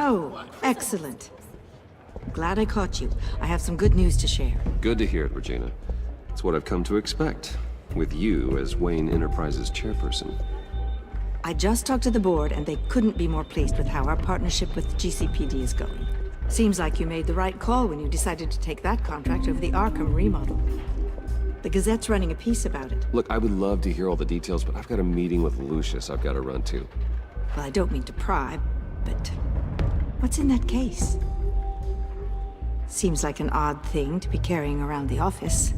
Oh, excellent. Glad I caught you. I have some good news to share. Good to hear it, Regina. It's what I've come to expect, with you as Wayne Enterprises chairperson. I just talked to the board, and they couldn't be more pleased with how our partnership with GCPD is going. Seems like you made the right call when you decided to take that contract over the Arkham remodel. The Gazette's running a piece about it. Look, I would love to hear all the details, but I've got a meeting with Lucius I've got to run to. Well, I don't mean to pry, but what's in that case? Seems like an odd thing to be carrying around the office.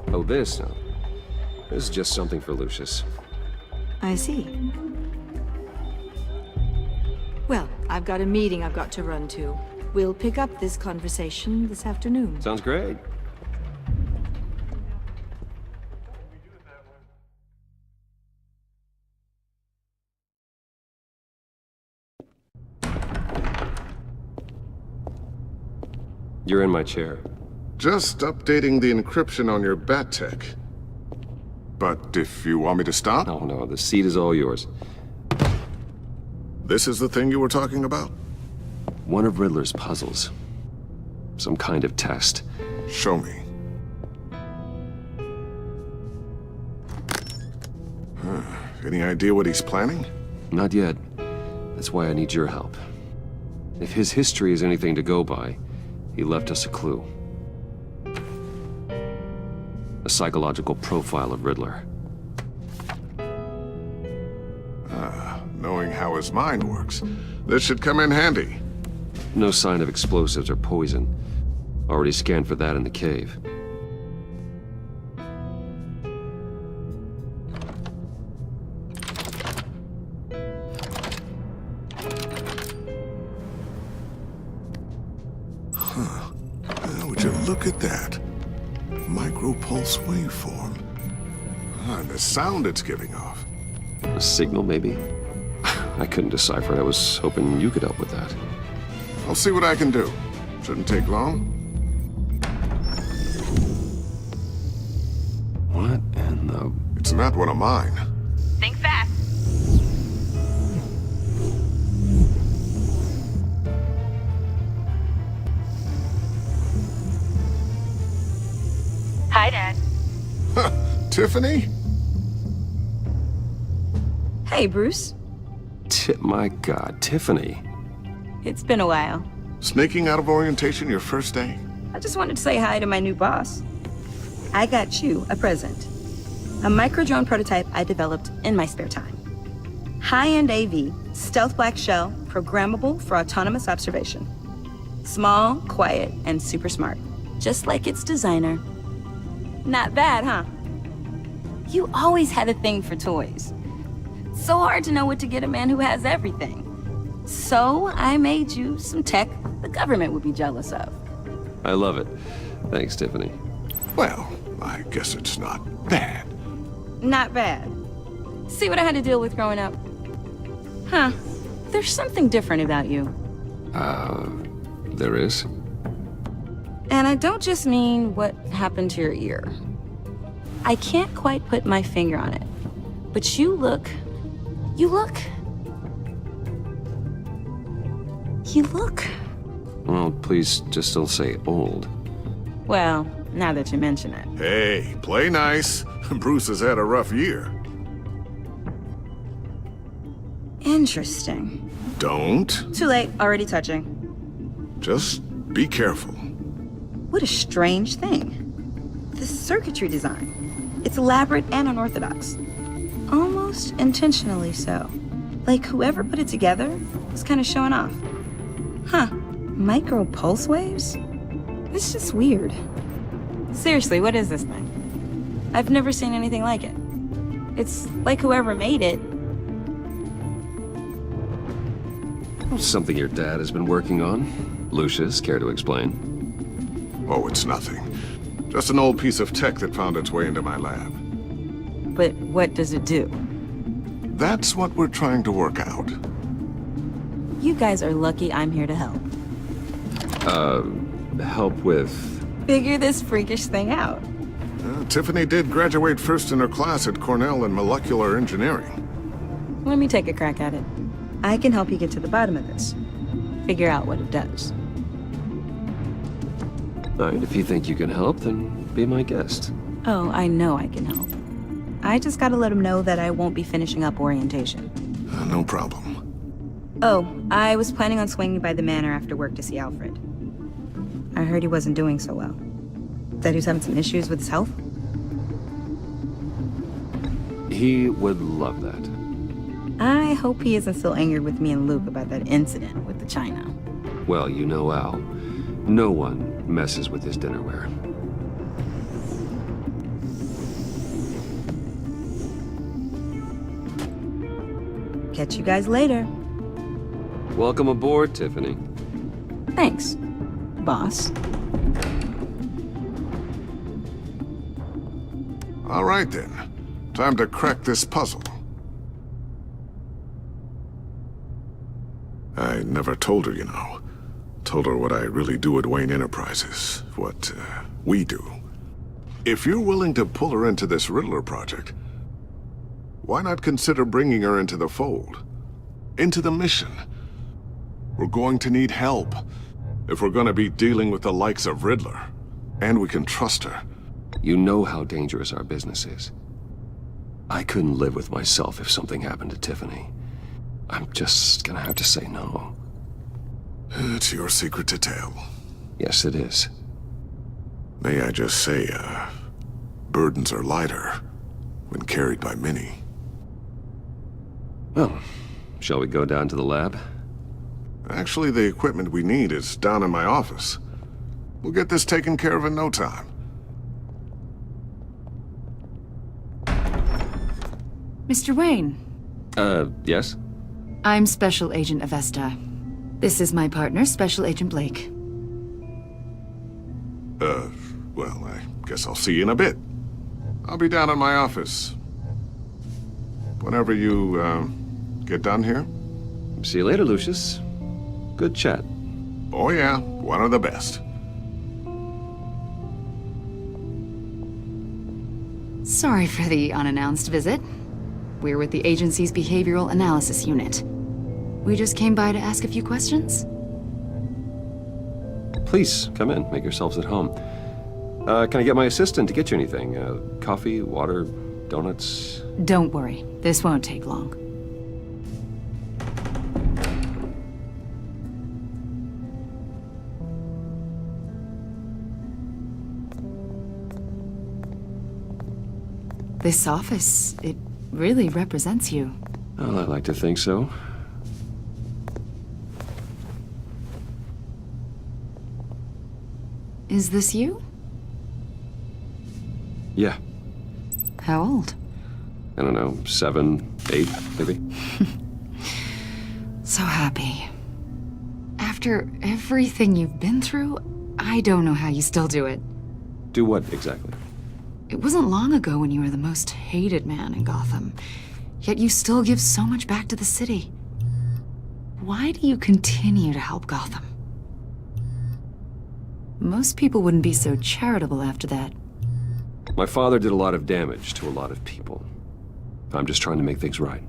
Oh, this? No. This is just something for Lucius. I see. Well, I've got a meeting I've got to run to. We'll pick up this conversation this afternoon. Sounds great. You're in my chair. Just updating the encryption on your bat tech. But if you want me to stop? Oh, no, the seat is all yours. This is the thing you were talking about? One of Riddler's puzzles. Some kind of test. Show me. Any idea what he's planning? Not yet. That's why I need your help. If his history is anything to go by, he left us a clue. A psychological profile of Riddler. Knowing how his mind works, this should come in handy. No sign of explosives or poison. Already scanned for that in the cave. Would you look at that? Micropulse waveform. And the sound it's giving off. A signal, maybe? I couldn't decipher it. I was hoping you could help with that. I'll see what I can do. Shouldn't take long. What in the... It's not one of mine. Think fast. Hi, Dad. Tiffany? Hey, Bruce. My God, Tiffany. It's been a while. Sneaking out of orientation your first day? I just wanted to say hi to my new boss. I got you a present. A micro-drone prototype I developed in my spare time. High-end AV, stealth black shell, programmable for autonomous observation. Small, quiet, and super smart. Just like its designer. Not bad, huh? You always had a thing for toys. So hard to know what to get a man who has everything. So I made you some tech the government would be jealous of. I love it. Thanks, Tiffany. Well, I guess it's not bad. Not bad. See what I had to deal with growing up? Huh. There's something different about you. There is? And I don't just mean what happened to your ear. I can't quite put my finger on it. But you look... Well, please just don't say old. Well, now that you mention it. Hey, play nice. Bruce has had a rough year. Interesting. Don't. Too late, already touching. Just be careful. What a strange thing. The circuitry design. It's elaborate and unorthodox. Almost intentionally so. Like whoever put it together was kind of showing off. Huh. Micro pulse waves? It's just weird. Seriously, what is this thing? I've never seen anything like it. It's like whoever made it. Something your dad has been working on. Lucius, care to explain? Oh, it's nothing. Just an old piece of tech that found its way into my lab. But what does it do? That's what we're trying to work out. You guys are lucky I'm here to help. Help with... Figure this freakish thing out. Tiffany did graduate first in her class at Cornell in molecular engineering. Let me take a crack at it. I can help you get to the bottom of this. figure out what it does. All right, if you think you can help, then be my guest. Oh, I know I can help. I just gotta let him know that I won't be finishing up orientation. No problem. Oh, I was planning on swinging by the manor after work to see Alfred. I heard he wasn't doing so well. That he was having some issues with his health? He would love that. I hope he isn't still angered with me and Luke about that incident with the china. Well, you know Al. No one messes with his dinnerware. Catch you guys later. Welcome aboard, Tiffany. Thanks, boss. All right, then. Time to crack this puzzle. I never told her, you know. Told her what I really do at Wayne Enterprises. What, we do. If you're willing to pull her into this Riddler project, why not consider bringing her into the fold? Into the mission? We're going to need help if we're going to be dealing with the likes of Riddler. And we can trust her. You know how dangerous our business is. I couldn't live with myself if something happened to Tiffany. I'm just gonna have to say no. It's your secret to tell. Yes, it is. May I just say, burdens are lighter when carried by many. Well, shall we go down to the lab? Actually, the equipment we need is down in my office. We'll get this taken care of in no time. Mr. Wayne, Yes? I'm Special Agent Avesta. This is my partner, Special Agent Blake. Well, I guess I'll see you in a bit. I'll be down in my office. Whenever you, get done here. See you later, Lucius. Good chat. Oh yeah, one of the best. Sorry for the unannounced visit. We're with the agency's Behavioral Analysis Unit. We just came by to ask a few questions. Please, come in. Make yourselves at home. Can I get my assistant to get you anything? Coffee, water, donuts? Don't worry, this won't take long. This office, it really represents you. Well, I'd like to think so. Is this you? Yeah. How old? I don't know, 7, 8, maybe? So happy. After everything you've been through, I don't know how you still do it. Do what, exactly? It wasn't long ago when you were the most hated man in Gotham, yet you still give so much back to the city. Why do you continue to help Gotham? Most people wouldn't be so charitable after that. My father did a lot of damage to a lot of people. I'm just trying to make things right.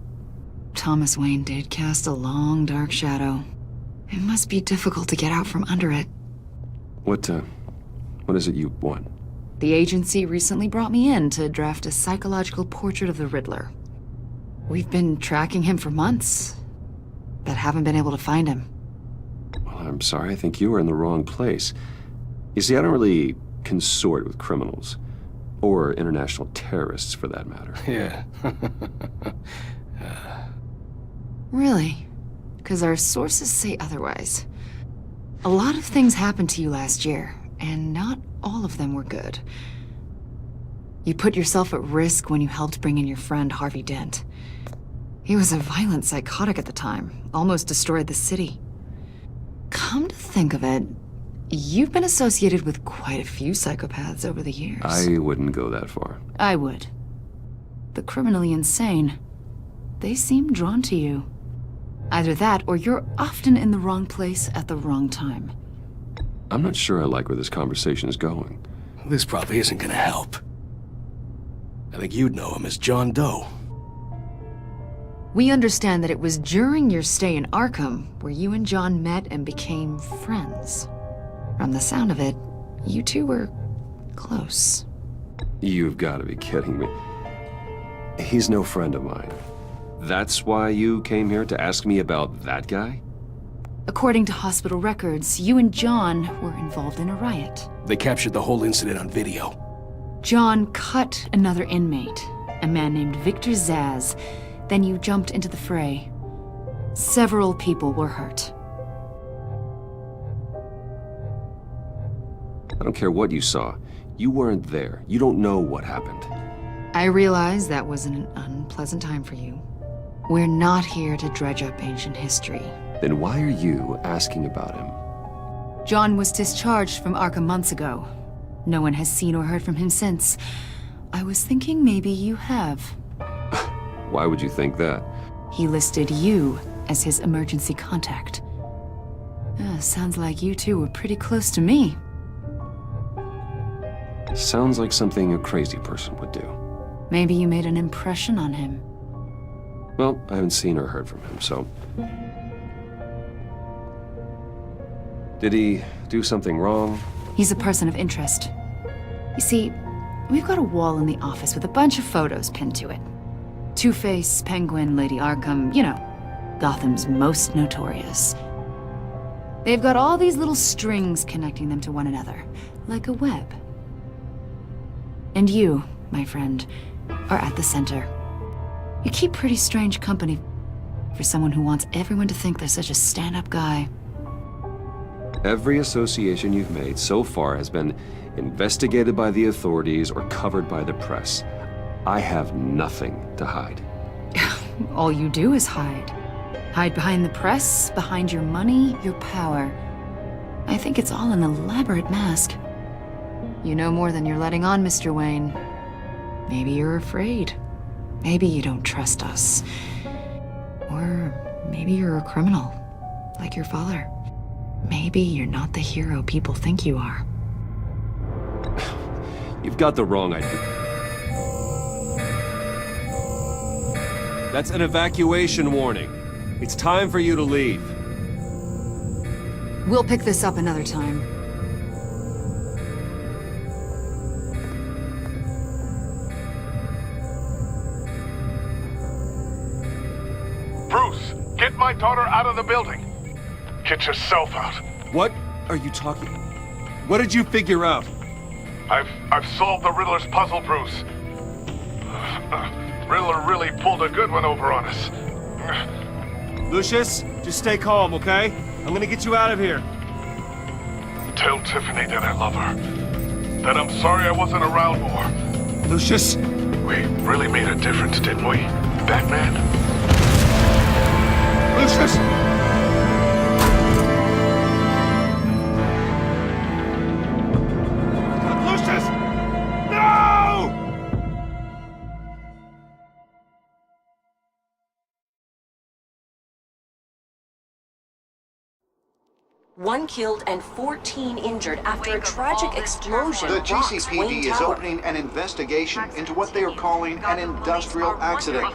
Thomas Wayne did cast a long, dark shadow. It must be difficult to get out from under it. What is it you want? The agency recently brought me in to draft a psychological portrait of the Riddler. We've been tracking him for months, but haven't been able to find him. Well, I'm sorry, I think you were in the wrong place. You see, I don't really consort with criminals. Or international terrorists, for that matter. Yeah. Really? Because our sources say otherwise. A lot of things happened to you last year, and not all of them were good. You put yourself at risk when you helped bring in your friend Harvey Dent. He was a violent psychotic at the time, almost destroyed the city. Come to think of it, you've been associated with quite a few psychopaths over the years. I wouldn't go that far. I would. The criminally insane, they seem drawn to you. Either that, or you're often in the wrong place at the wrong time. I'm not sure I like where this conversation is going. This probably isn't gonna help. I think you'd know him as John Doe. We understand that it was during your stay in Arkham where you and John met and became friends. From the sound of it, you two were close. You've got to be kidding me. He's no friend of mine. That's why you came here to ask me about that guy? According to hospital records, you and John were involved in a riot. They captured the whole incident on video. John cut another inmate, a man named Victor Zaz. Then you jumped into the fray. Several people were hurt. I don't care what you saw. You weren't there. You don't know what happened. I realize that was an unpleasant time for you. We're not here to dredge up ancient history. Then why are you asking about him? John was discharged from Arkham months ago. No one has seen or heard from him since. I was thinking maybe you have. Why would you think that? He listed you as his emergency contact. Sounds like you two were pretty close to me. Sounds like something a crazy person would do. Maybe you made an impression on him. Well, I haven't seen or heard from him, so... Did he do something wrong? He's a person of interest. You see, we've got a wall in the office with a bunch of photos pinned to it. Two-Face, Penguin, Lady Arkham, you know, Gotham's most notorious. They've got all these little strings connecting them to one another, like a web. And you, my friend, are at the center. You keep pretty strange company for someone who wants everyone to think they're such a stand-up guy. Every association you've made so far has been investigated by the authorities or covered by the press. I have nothing to hide. All you do is hide. Hide behind the press, behind your money, your power. I think it's all an elaborate mask. You know more than you're letting on, Mr. Wayne. Maybe you're afraid. Maybe you don't trust us. Or maybe you're a criminal, like your father. Maybe you're not the hero people think you are. You've got the wrong idea. That's an evacuation warning. It's time for you to leave. We'll pick this up another time. Bruce, get my daughter out of the building. Get yourself out. What are you talking? What did you figure out? I've solved the Riddler's puzzle, Bruce. Riddler really pulled a good one over on us. Lucius, just stay calm, okay? I'm gonna get you out of here. Tell Tiffany that I love her. That I'm sorry I wasn't around more. Lucius! We really made a difference, didn't we, Batman? Lucius! Lucius! No! One killed and 14 injured after a tragic explosion The rocks GCPD Wayne is Tower. opening an investigation into what they are calling an industrial accident.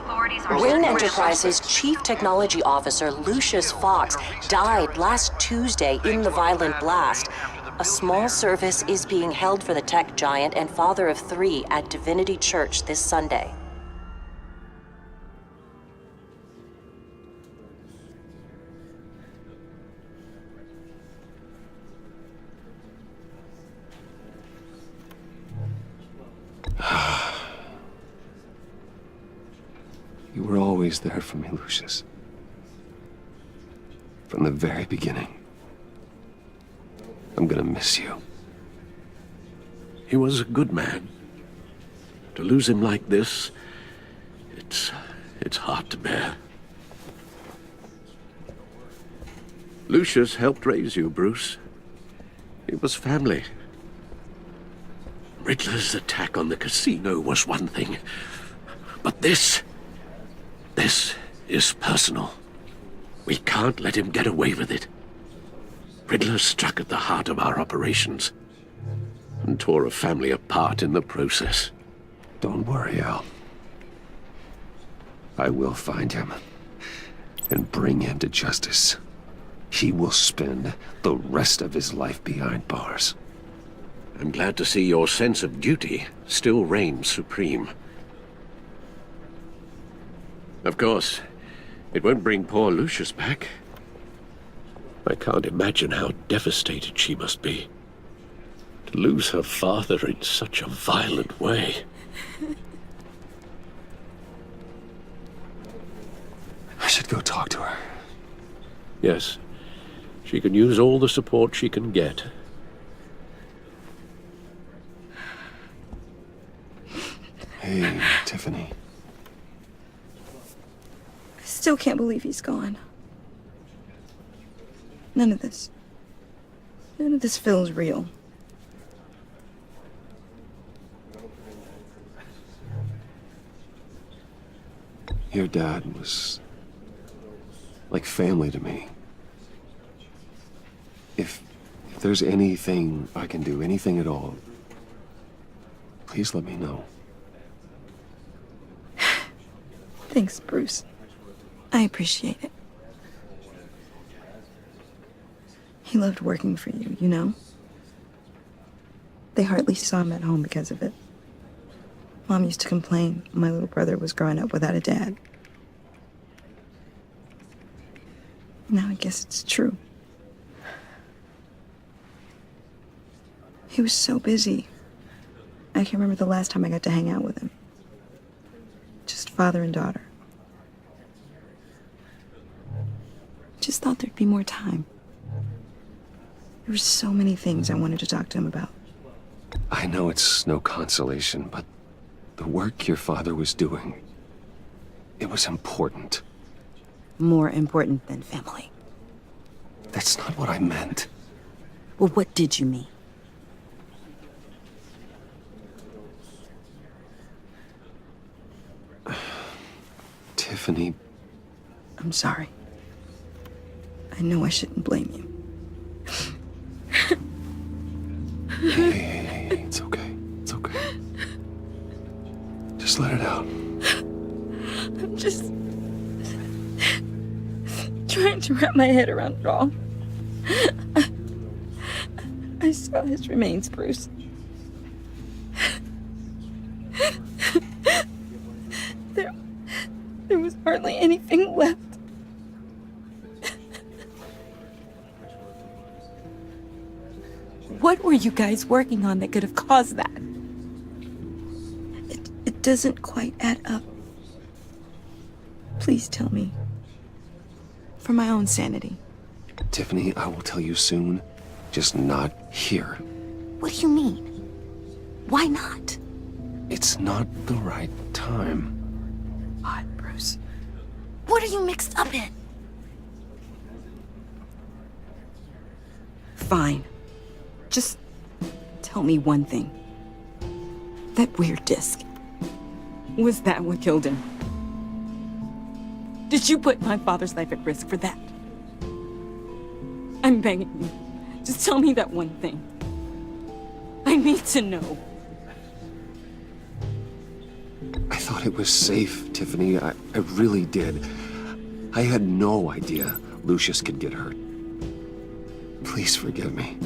Wayne Enterprises' Chief Technology Officer Lucius Fox died last Tuesday in the violent blast. A small service is being held for the tech giant and father of 3 at Divinity Church this Sunday. You were always there for me, Lucius. From the very beginning. I'm gonna miss you. He was a good man. To lose him like this, it's hard to bear. Lucius helped raise you, Bruce. It was family. Riddler's attack on the casino was one thing, but this is personal. We can't let him get away with it. Riddler struck at the heart of our operations and tore a family apart in the process. Don't worry, Al. I will find him and bring him to justice. He will spend the rest of his life behind bars. I'm glad to see your sense of duty still reigns supreme. Of course, it won't bring poor Lucius back. I can't imagine how devastated she must be. To lose her father in such a violent way. I should go talk to her. Yes, she can use all the support she can get. Hey, Tiffany. I still can't believe he's gone. None of this feels real. Your dad was like family to me. If there's anything I can do, anything at all, please let me know. Thanks, Bruce. I appreciate it. He loved working for you, you know? They hardly saw him at home because of it. Mom used to complain my little brother was growing up without a dad. Now I guess it's true. He was so busy. I can't remember the last time I got to hang out with him. Just father and daughter. Just thought there'd be more time. There were so many things I wanted to talk to him about. I know it's no consolation, but the work your father was doing, it was important. More important than family. That's not what I meant. Well, what did you mean? Tiffany. I'm sorry. I know I shouldn't blame you. Hey, it's okay. It's okay. Just let it out. I'm just trying to wrap my head around it all. I saw his remains, Bruce. There was hardly anything left. What were you guys working on that could have caused that? It doesn't quite add up. Please tell me. For my own sanity. Tiffany, I will tell you soon. Just not here. What do you mean? Why not? It's not the right time. Odd, Bruce. What are you mixed up in? Fine. Just tell me one thing. That weird disc. Was that what killed him? Did you put my father's life at risk for that? I'm begging you. Just tell me that one thing. I need to know. I thought it was safe, Tiffany. I really did. I had no idea Lucius could get hurt. Please forgive me.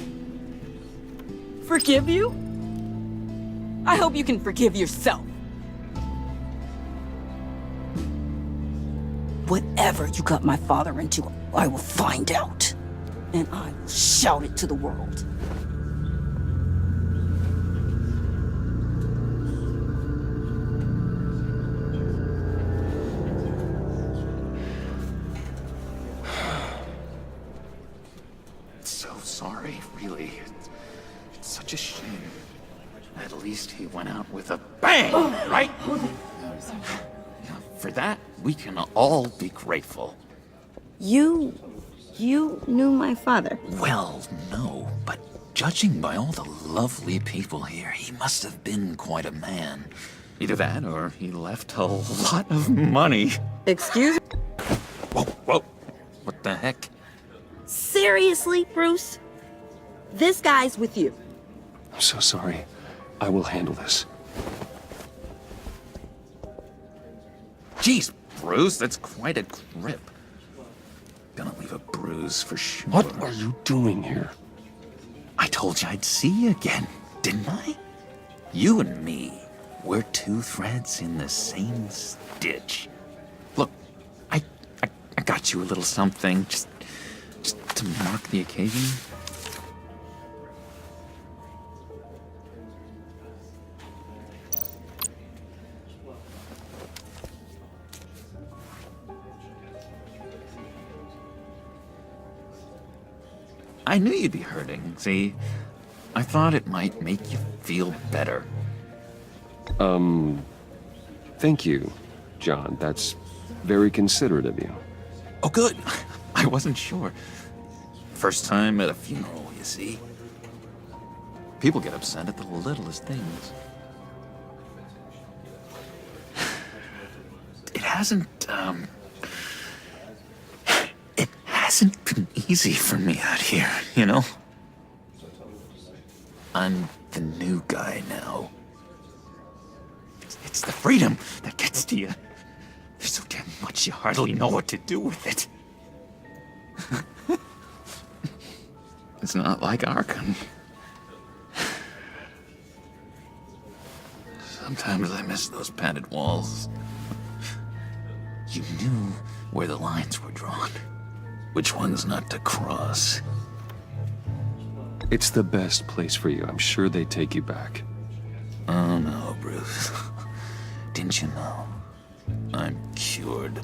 Forgive you? I hope you can forgive yourself. Whatever you got my father into, I will find out. And I will shout it to the world. So sorry, really. It's such a shame. At least he went out with a bang, right? For that, we can all be grateful. You knew my father? Well, no, but judging by all the lovely people here, he must have been quite a man. Either that, or he left a lot of money. Excuse me? Whoa, whoa. What the heck? Seriously, Bruce? This guy's with you. I'm so sorry. I will handle this. Jeez, Bruce. That's quite a grip. Gonna leave a bruise for sure. What are you doing here? I told you I'd see you again, didn't I? You and me, we're two threads in the same stitch. Look, I got you a little something, just to mark the occasion. I knew you'd be hurting, see? I thought it might make you feel better. Thank you, John. That's very considerate of you. Oh, good. I wasn't sure. First time at a funeral, you see? People get upset at the littlest things. It hasn't been easy for me out here, you know? I'm the new guy now. It's the freedom that gets to you. There's so damn much you hardly know what to do with it. It's not like Arkham. Sometimes I miss those padded walls. You knew where the lines were drawn. Which ones not to cross. It's the best place for you. I'm sure they take you back. Oh no, Bruce. Didn't you know? I'm cured.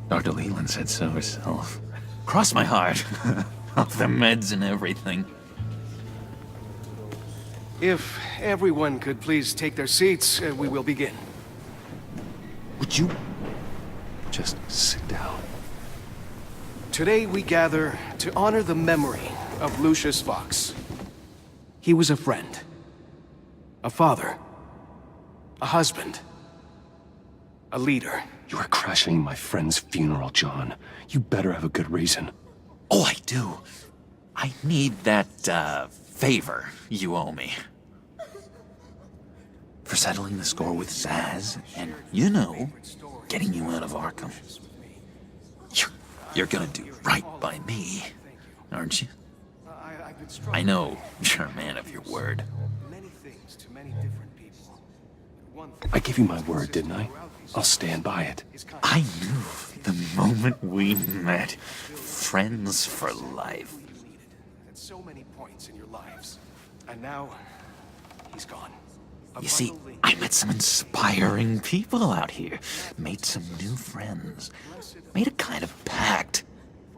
Dr. Leland said so herself. Cross my heart. Off the meds and everything. If everyone could please take their seats, we will begin. Would you just sit down? Today we gather to honor the memory of Lucius Fox. He was a friend, a father, a husband, a leader. You are crashing my friend's funeral, John. You better have a good reason. Oh, I do. I need that, favor you owe me. For settling the score with Zaz, and, you know, getting you out of Arkham. You're gonna do right by me, aren't you? I know you're a man of your word. I gave you my word, didn't I? I'll stand by it. I knew the moment we met. Friends for life. At so many points in your lives. And now, he's gone. You see, I met some inspiring people out here. Made some new friends. Made a kind of pact.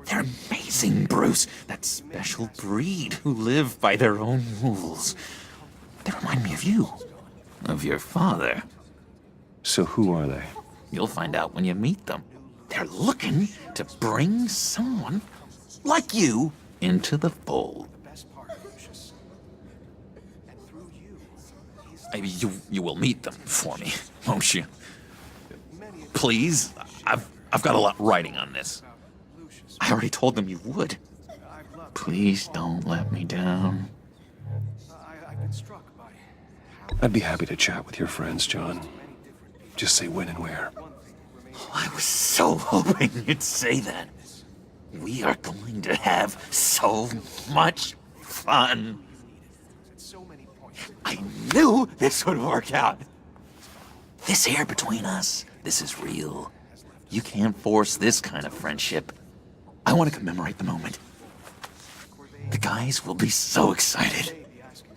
They're amazing, Bruce. That special breed who live by their own rules. They remind me of you. Of your father. So who are they? You'll find out when you meet them. They're looking to bring someone like you into the fold. Maybe you will meet them for me, won't you? Please, I've got a lot writing on this. I already told them you would. Please don't let me down. I'd be happy to chat with your friends, John. Just say when and where. Oh, I was so hoping you'd say that. We are going to have so much fun. I knew this would work out. This here between us, this is real. You can't force this kind of friendship. I want to commemorate the moment. The guys will be so excited.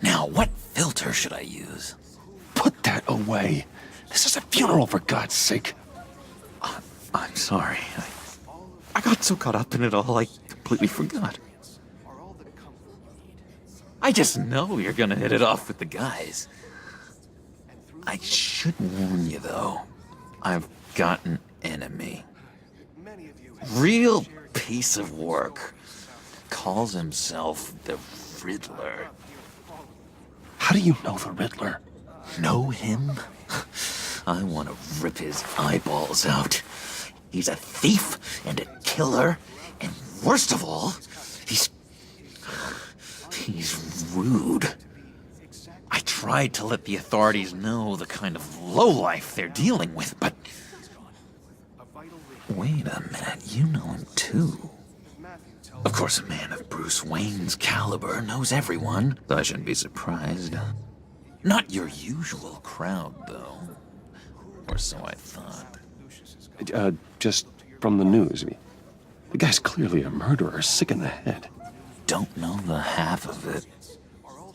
Now, what filter should I use? Put that away. This is a funeral, for God's sake. I'm sorry. I got so caught up in it all, I completely forgot. I just know you're gonna hit it off with the guys. I should warn you, though. I've got an enemy. Real piece of work. Calls himself the Riddler. How do you know the Riddler? Know him? I want to rip his eyeballs out. He's a thief and a killer, and worst of all, he's rude. I tried to let the authorities know the kind of lowlife they're dealing with, but Wait a minute, you know him too. Of course, a man of Bruce Wayne's caliber knows everyone, so I shouldn't be surprised. Not your usual crowd, though. Or so I thought. Just from the news. I mean, the guy's clearly a murderer, sick in the head. Don't know the half of it.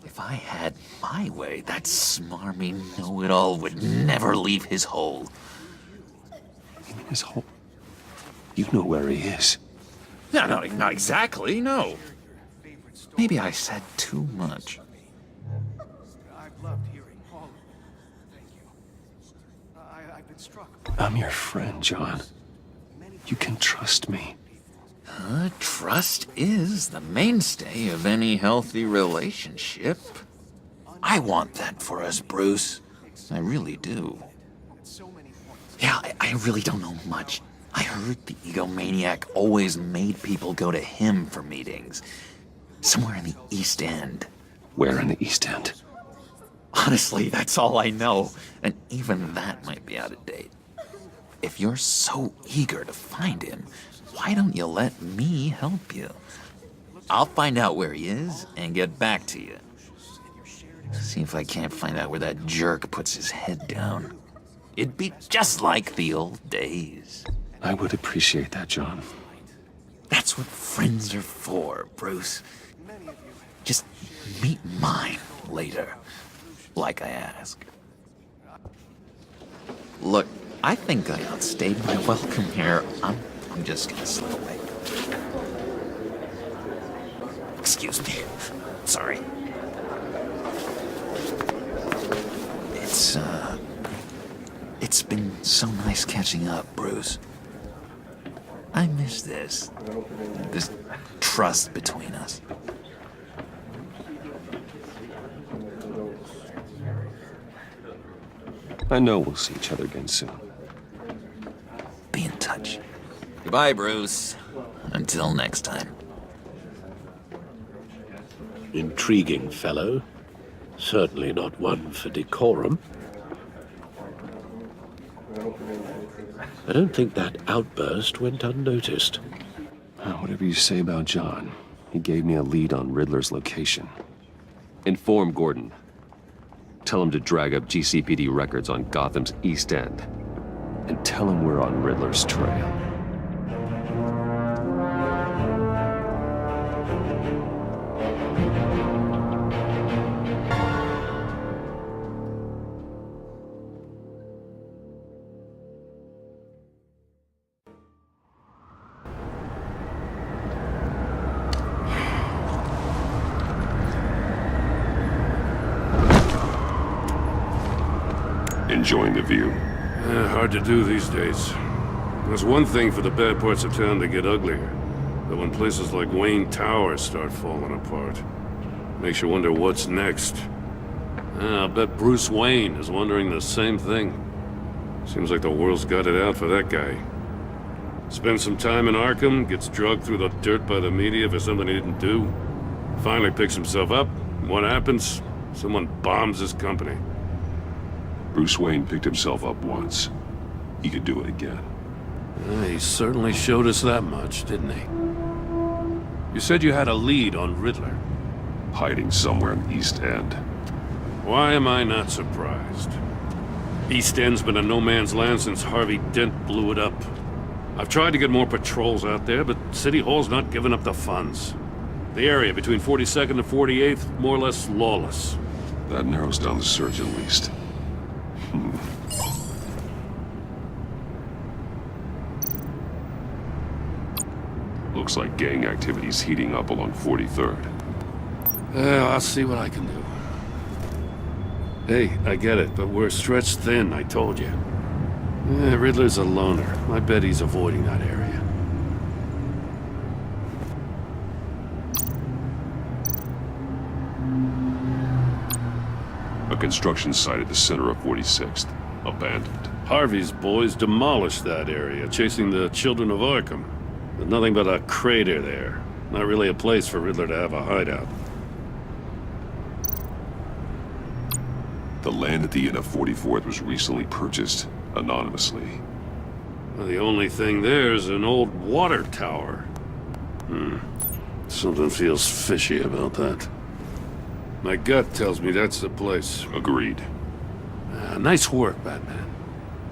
If I had my way, that smarmy know-it-all would never leave his hole. His hole? You know where he is. No, not exactly, no. Maybe I said too much. I've loved hearing all of it. Thank you. I've been struck. I'm your friend, John. You can trust me. Trust is the mainstay of any healthy relationship. I want that for us, Bruce. I really do. Yeah, I really don't know much. I heard the egomaniac always made people go to him for meetings. Somewhere in the East End. Where in the East End? Honestly, that's all I know. And even that might be out of date. If you're so eager to find him, why don't you let me help you? I'll find out where he is and get back to you. See if I can't find out where that jerk puts his head down. It'd be just like the old days. I would appreciate that, John. That's what friends are for, Bruce. Just meet mine later, like I asked. Look, I think I outstayed my welcome here. I'm just gonna slip away. Excuse me. Sorry. It's been so nice catching up, Bruce. I miss this trust between us. I know we'll see each other again soon. Be in touch. Goodbye, Bruce. Until next time. Intriguing fellow. Certainly not one for decorum. I don't think that outburst went unnoticed. Whatever you say about John, he gave me a lead on Riddler's location. Inform Gordon. Tell him to drag up GCPD records on Gotham's East End. And tell him we're on Riddler's trail. Enjoying the view? Hard to do these days. There's one thing for the bad parts of town to get uglier, but when places like Wayne Tower start falling apart, makes you wonder what's next. I'll bet Bruce Wayne is wondering the same thing. Seems like the world's got it out for that guy. Spends some time in Arkham, gets drugged through the dirt by the media for something he didn't do. Finally picks himself up. What happens? Someone bombs his company. Bruce Wayne picked himself up once. He could do it again. He certainly showed us that much, didn't he? You said you had a lead on Riddler. Hiding somewhere in the East End. Why am I not surprised? East End's been a no-man's land since Harvey Dent blew it up. I've tried to get more patrols out there, but City Hall's not giving up the funds. The area between 42nd and 48th, more or less lawless. That narrows down the search at least. Looks like gang activity's heating up along 43rd. Well, I'll see what I can do. Hey, I get it, but we're stretched thin, I told you. Riddler's a loner. I bet he's avoiding that area. A construction site at the center of 46th. Abandoned. Harvey's boys demolished that area, chasing the children of Arkham. There's nothing but a crater there. Not really a place for Riddler to have a hideout. The land at the end of 44th was recently purchased anonymously. Well, the only thing there is an old water tower. Something feels fishy about that. My gut tells me that's the place. Agreed. Nice work, Batman.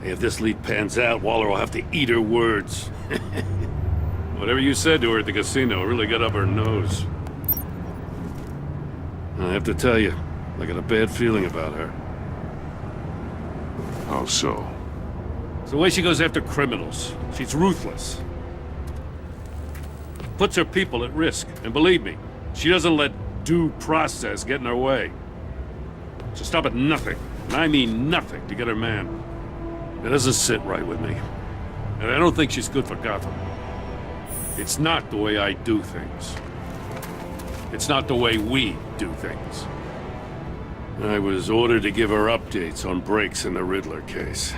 Hey, if this lead pans out, Waller will have to eat her words. Whatever you said to her at the casino really got up her nose. I have to tell you, I got a bad feeling about her. How so? It's the way she goes after criminals. She's ruthless. Puts her people at risk. And believe me, she doesn't let due process get in her way. She'll stop at nothing, and I mean nothing, to get her man. It doesn't sit right with me. And I don't think she's good for Gotham. It's not the way I do things. It's not the way we do things. I was ordered to give her updates on breaks in the Riddler case.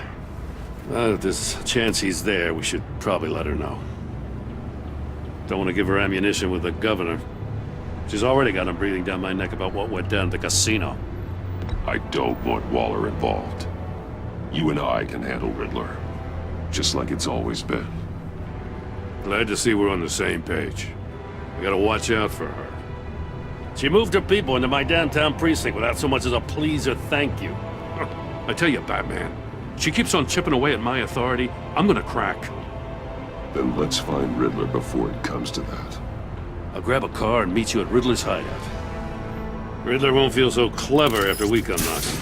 If there's a chance he's there, we should probably let her know. Don't want to give her ammunition with the governor. She's already got him breathing down my neck about what went down at the casino. I don't want Waller involved. You and I can handle Riddler. Just like it's always been. Glad to see we're on the same page. We gotta watch out for her. She moved her people into my downtown precinct without so much as a please or thank you. I tell you, Batman, she keeps on chipping away at my authority. I'm gonna crack. Then let's find Riddler before it comes to that. I'll grab a car and meet you at Riddler's hideout. Riddler won't feel so clever after we come knocking.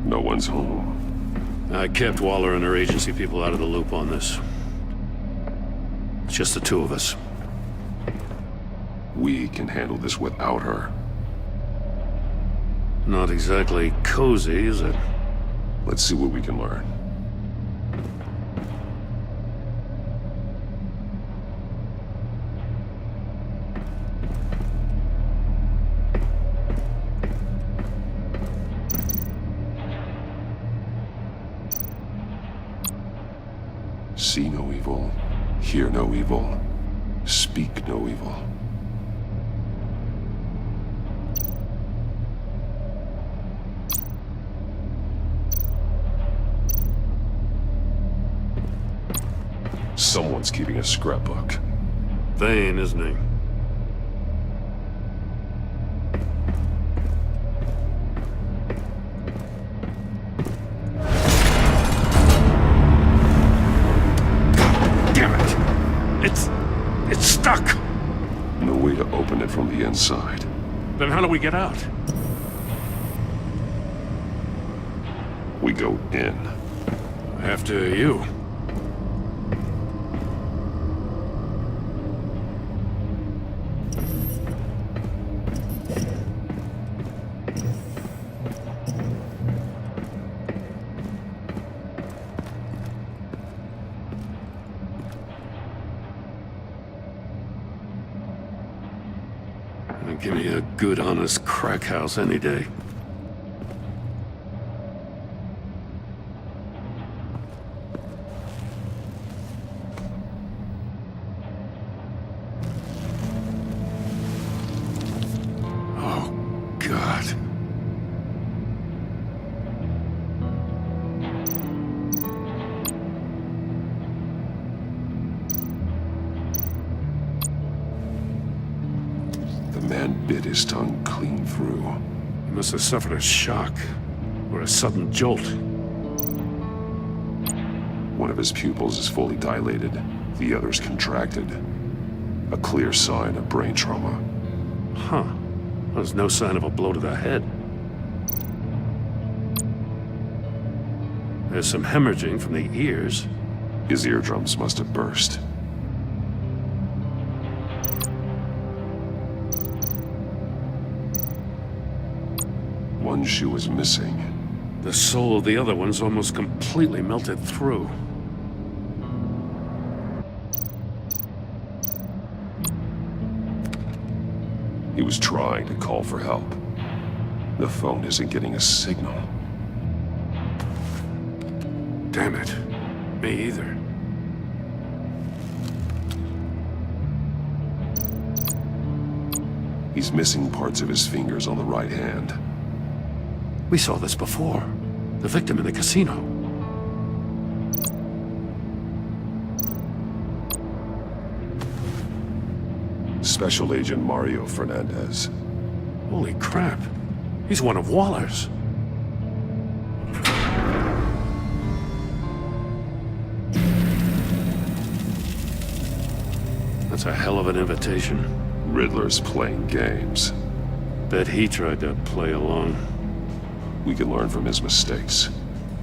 No one's home. I kept Waller and her agency people out of the loop on this. It's just the two of us. We can handle this without her. Not exactly cozy, is it? Let's see what we can learn. See no evil, hear no evil, speak no evil. Someone's keeping a scrapbook. Thane, isn't he? It's stuck! No way to open it from the inside. Then how do we get out? We go in. After you. Give me a good, honest crack house any day. Oh, God. The man bit his tongue clean through. He must have suffered a shock, or a sudden jolt. One of his pupils is fully dilated, the other's contracted. A clear sign of brain trauma. Huh. There's no sign of a blow to the head. There's some hemorrhaging from the ears. His eardrums must have burst. one shoe is missing. The soul of the other one's almost completely melted through. He was trying to call for help. The phone isn't getting a signal. Damn it. Me either. He's missing parts of his fingers on the right hand. We saw this before. The victim in the casino. Special Agent Mario Fernandez. Holy crap. He's one of Waller's. That's a hell of an invitation. Riddler's playing games. Bet he tried to play along. We can learn from his mistakes.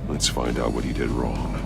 Let's find out what he did wrong.